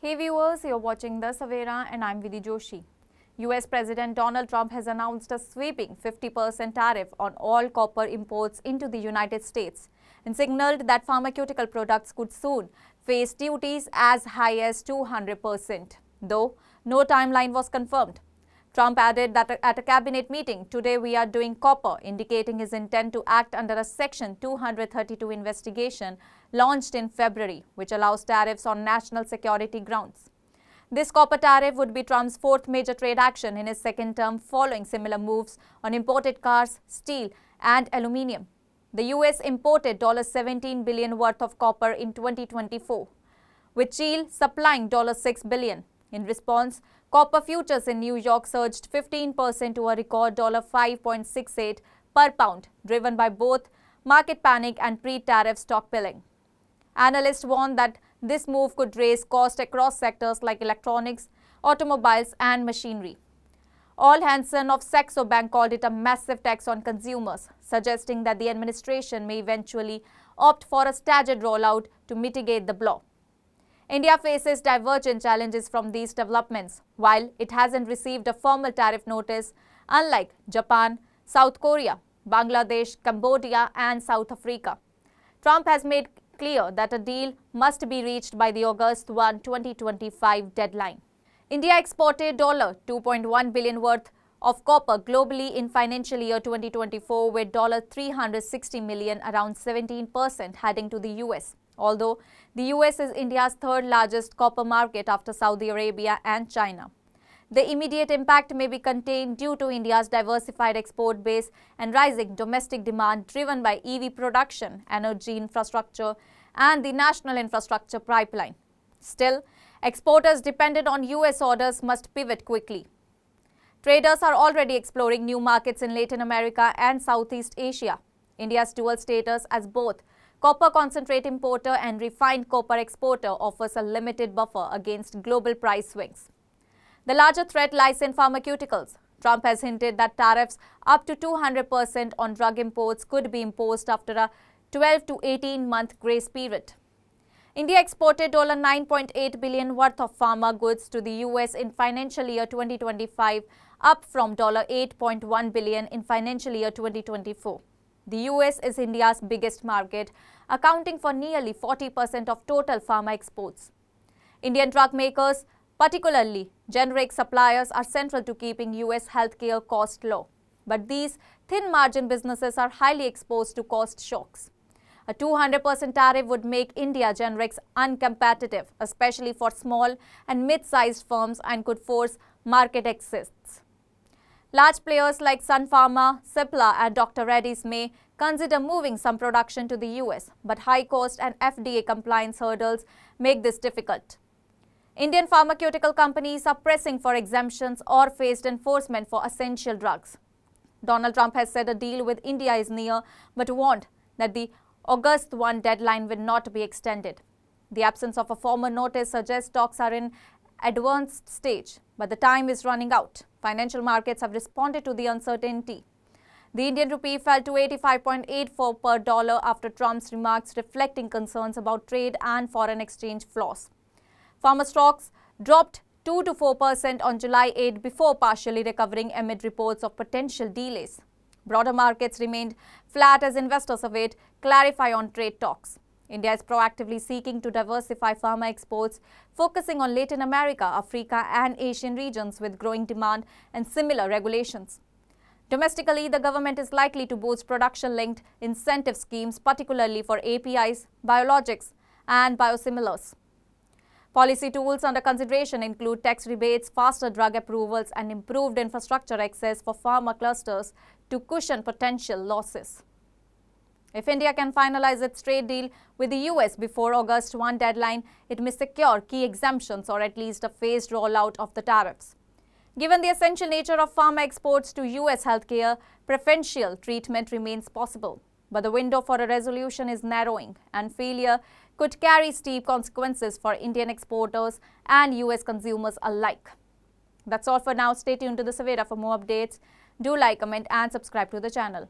Hey viewers, you're watching The Savera and I'm Vidhi Joshi. US President Donald Trump has announced a sweeping 50% tariff on all copper imports into the United States and signaled that pharmaceutical products could soon face duties as high as 200%, though no timeline was confirmed. Trump added that at a cabinet meeting, "Today we are doing copper," indicating his intent to act under a Section 232 investigation launched in February, which allows tariffs on national security grounds. This copper tariff would be Trump's fourth major trade action in his second term, following similar moves on imported cars, steel, and aluminium. The US imported $17 billion worth of copper in 2024, with Chile supplying $6 billion. In response, copper futures in New York surged 15% to a record $5.68 per pound, driven by both market panic and pre-tariff stockpiling. Analysts warned that this move could raise costs across sectors like electronics, automobiles, and machinery. Al Hansen of Saxo Bank called it a massive tax on consumers, suggesting that the administration may eventually opt for a staggered rollout to mitigate the blow. India faces divergent challenges from these developments. While it hasn't received a formal tariff notice, unlike Japan, South Korea, Bangladesh, Cambodia, and South Africa, Trump has made clear that a deal must be reached by the August 1, 2025 deadline. India exported $2.1 billion worth of copper globally in financial year 2024, with $360 million, around 17%, heading to the US. Although the US is India's third largest copper market after Saudi Arabia and China, the immediate impact may be contained due to India's diversified export base and rising domestic demand driven by EV production, energy infrastructure, and the National Infrastructure Pipeline. Still, exporters dependent on US orders must pivot quickly. Traders are already exploring new markets in Latin America and Southeast Asia. India's dual status as both copper concentrate importer and refined copper exporter offers a limited buffer against global price swings. The larger threat lies in pharmaceuticals. Trump has hinted that tariffs up to 200% on drug imports could be imposed after a 12 to 18-month grace period. India exported $9.8 billion worth of pharma goods to the US in financial year 2025, up from $8.1 billion in financial year 2024. The US is India's biggest market, accounting for nearly 40% of total pharma exports. Indian drug makers, particularly generic suppliers, are central to keeping US healthcare costs low. But these thin-margin businesses are highly exposed to cost shocks. A 200% tariff would make India generics uncompetitive, especially for small and mid-sized firms, and could force market exits. Large players like Sun Pharma, Cipla, and Dr. Reddy's may consider moving some production to the US, but high cost and FDA compliance hurdles make this difficult. Indian pharmaceutical companies are pressing for exemptions or phased enforcement for essential drugs. Donald Trump has said a deal with India is near, but warned that the August 1 deadline will not be extended. The absence of a formal notice suggests talks are in advanced stage, but the time is running out. Financial markets have responded to the uncertainty. The Indian rupee fell to 85.84 per dollar after Trump's remarks, reflecting concerns about trade and foreign exchange flaws. Pharma stocks dropped 2 to 4% on July 8 before partially recovering amid reports of potential delays. Broader markets remained flat as investors await clarity on trade talks. India is proactively seeking to diversify pharma exports, focusing on Latin America, Africa, and Asian regions with growing demand and similar regulations. Domestically, the government is likely to boost production-linked incentive schemes, particularly for APIs, biologics, and biosimilars. Policy tools under consideration include tax rebates, faster drug approvals, and improved infrastructure access for pharma clusters to cushion potential losses. If India can finalize its trade deal with the US before August 1 deadline, it may secure key exemptions or at least a phased rollout of the tariffs. Given the essential nature of pharma exports to US healthcare, preferential treatment remains possible. But the window for a resolution is narrowing, and failure could carry steep consequences for Indian exporters and US consumers alike. That's all for now. Stay tuned to the Savera for more updates. Do like, comment, and subscribe to the channel.